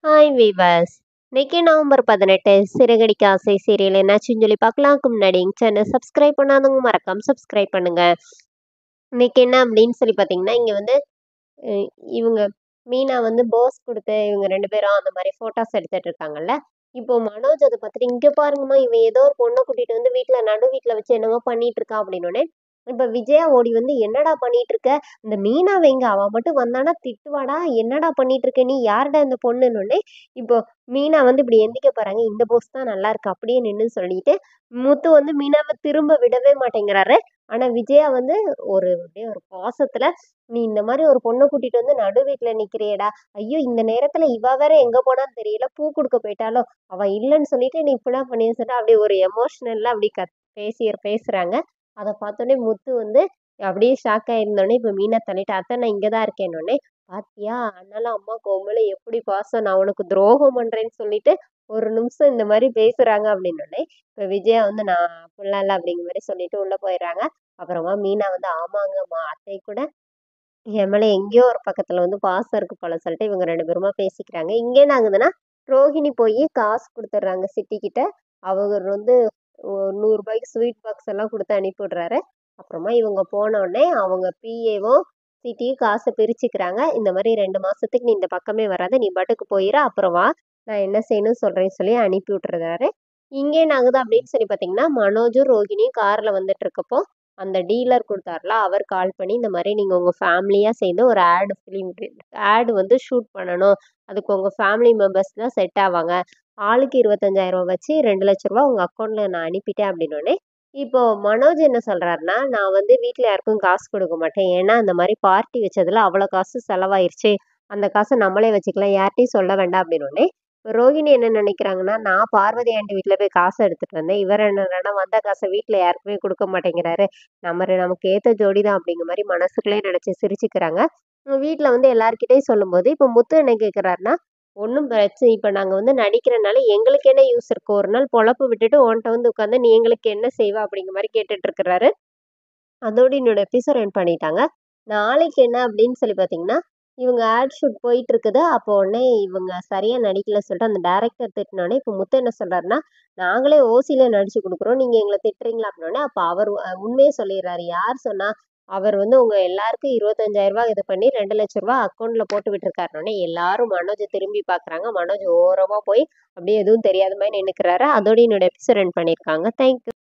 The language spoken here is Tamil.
Hi viewers. இன்னைக்கு நவம்பர் 18 சிறகடிக்க ஆசை சீரியல் என்னாச்சுன்னு சொல்லி பார்க்கலாம்க்கு முன்னாடி எங்க சேனல் சப்ஸ்கிரைப் பண்ணாதவங்க மறக்காம சப்ஸ்கிரைப் பண்ணுங்க. இன்னைக்கு என்ன அப்படின்னு சொல்லி பார்த்தீங்கன்னா, இங்க வந்து அஹ் இவங்க மீனா வந்து போஸ் கொடுத்து இவங்க 2 பேரும் அந்த மாதிரி ஃபோட்டோஸ் எடுத்துட்டு இருக்காங்கல்ல. இப்போ மனோஜ் அத பார்த்துட்டு, "இங்க பாருங்கம்மா, இவன் ஏதோ ஒரு பொண்ண கூட்டிட்டு வந்து நடு வீட்ல வச்சு என்னமோ பண்ணிட்டு இருக்கான்" அப்படின்னோனே, இப்ப விஜயா ஓடி வந்து, "என்னடா பண்ணிட்டு இருக்க? இந்த மீனாவ எங்க? அவ மட்டும் வந்தான்னா திட்டுவாடா. என்னடா பண்ணிட்டு இருக்க நீ? யாருடா இந்த பொண்ணுன்னோனே." இப்போ மீனா வந்து இப்படி எந்திக்க போறாங்க. "இந்த போஸ் தான் நல்லா இருக்கு. அப்படியே நின்னு" சொல்லிட்டு, முத்து வந்து மீனாவ திரும்ப விடவே மாட்டேங்கிறாரு. ஆனா விஜயா வந்து அப்படியே ஒரு பாசத்துல, "நீ இந்த மாரி ஒரு பொண்ண கூட்டிட்டு வந்து நடு வீட்ல நிக்கிறியேடா. ஐயோ! இந்த நேரத்துல இவ வேற எங்க போனான்னு தெரியல. பூ குடுக்க போயிட்டாளோ? அவ இல்லன்னு சொல்லிட்டு நீ இப்படிலாம் பண்ணின்னு" சொல்லிட்டு அப்படியே ஒரு எமோஷனலா அப்படி பேசுறாங்க. அத பார்த்தோனே முத்து வந்து அப்படியே ஷாக் ஆயிருந்தோனே, இப்ப மீனா தள்ளிட்டு, "அத்தை நான் இங்க தான் இருக்கேன்னோனே." "பாத்தியா? அண்ணாலாம் அம்மாவுக்கு உன் மேல எப்படி பாசம். நான் உனக்கு துரோகம் பண்றேன்னு சொல்லிட்டு ஒரு நிமிஷம் இந்த மாரி பேசுறாங்க" அப்படின்னோனே, இப்ப விஜயா வந்து, "நான் அப்படிலாம் இல்ல" அப்படிங்கிற மாரி சொல்லிட்டு உள்ள போயிடுறாங்க. அப்புறமா மீனா வந்து, "ஆமாங்கம்மா, அத்தை கூட என் மேல எங்கேயோ ஒரு பக்கத்துல வந்து பாசம் இருக்கு போல" சொல்லிட்டு இவங்க 2 பேருமா பேசிக்கிறாங்க. இங்க என்ன ஆகுதுன்னா, ரோஹிணி போயி காசு குடுத்துடுறாங்க சித்திக்கிட்ட. அவர் வந்து ரூ. 100 ஸ்வீட் பாக்ஸ் எல்லாம் குடுத்து அனுப்பி விடுறாரு. அப்புறமா இவங்க போனோனே அவங்க பிஏவும் சித்தியும் காச பிரிச்சுக்கிறாங்க. "இந்த மாரி 2 மாசத்துக்கு நீ இந்த பக்கமே வராத. நீ பாட்டுக்கு போயிரு. அப்புறம் வா. நான் என்ன செய்யணும்னு சொல்றேன்னு" சொல்லி அனுப்பி விட்டுறாரு. இங்க என்ன ஆகுது அப்படின்னு சொல்லி பார்த்தீங்கன்னா, மனோஜும் ரோகிணியும் கார்ல வந்துட்டு இருக்கப்போ, அந்த டீலர் குடுத்தார்ல, அவர் கால் பண்ணி, "இந்த மாரி நீங்க உங்க ஃபேமிலியா சேர்ந்து ஒரு ஆட் வந்து ஷூட் பண்ணணும். அதுக்கு உங்க ஃபேமிலி மெம்பர்ஸ் தான் செட் ஆவாங்க. ஆளுக்கு ரூ. 25,000 வச்சு ரூ. 2,00,000 உங்க அக்கவுண்ட்ல நான் அனுப்பிட்டேன்" அப்படின்னோனே, இப்போ மனோஜ் என்ன சொல்றாருன்னா, "நான் வந்து வீட்ல யாருக்கும் காசு குடுக்க மாட்டேன். ஏன்னா அந்த மாரி பார்ட்டி வச்சதுல அவ்வளோ காசு செலவாயிருச்சு. அந்த காச நம்மளே வச்சுக்கலாம். யார்ட்டயும் சொல்ல வேண்டாம்" அப்படின்னோனே, ரோஹிணி என்ன நினைக்கிறாங்கன்னா, "நான் பார்வதி ஆன்டி வீட்ல போய் காசு எடுத்துட்டு வந்தேன். இவர் என்னடான்னா வந்த காச வீட்ல யாருக்குமே குடுக்க மாட்டேங்கிறாரு. நமக்கு ஏத்த ஜோடி தான்" அப்படிங்கிற மாரி மனசுக்குள்ளயே நினைச்சு சிரிச்சுக்கிறாங்க. வீட்ல வந்து எல்லார்கிட்டயும் சொல்லும்போது, இப்ப முத்து என்ன கேட்கிறாருன்னா, "ஒண்ணும் பிரச்சனை இப்ப நாங்க வந்து நடிக்கிறனால எங்களுக்கு என்ன யூஸ் இருக்கு? ஒரு நாள் பொழப்பு விட்டுட்டு உன்ட்ட வந்து உட்கார்ந்தா நீ எங்களுக்கு என்ன செய்வ?" அப்படிங்கிற மாரி கேட்டுட்டு இருக்கிறாரு. அதோட என்னோட எபிசோட் எண்ட் பண்ணிட்டாங்க. நாளைக்கு என்ன அப்படின்னு சொல்லி பார்த்தீங்கன்னா, இவங்க ஆட் ஷூட் போயிட்டு இருக்குது. அப்போ உடனே இவங்க சரியா நடிக்கல சொல்லிட்டு அந்த டைரக்டர் திட்டுனோனே, இப்ப முத்து என்ன சொல்றாருன்னா, "நாங்களே ஓசில நடிச்சு குடுக்குறோம். நீங்க எங்கள திட்டுறீங்களா?" அப்படின்னோனே, அப்ப அவர் உண்மைய சொல்லிடுறாரு. "யார் சொன்னா? அவர் வந்து உங்க எல்லாருக்கும் ரூ. 25,000 இது பண்ணி ரூ. 2,00,000 அக்கவுண்ட்ல போட்டு விட்டுருக்காருன்னோனே" எல்லாரும் மனோஜ திரும்பி பார்க்குறாங்க. மனோஜ் ஓரமா போய் அப்படியே எதுவும் தெரியாத மாரி நின்னுக்கிறாரு. அதோட என்னோட எபிசோட் எண்ட் பண்ணியிருக்காங்க. Thank you.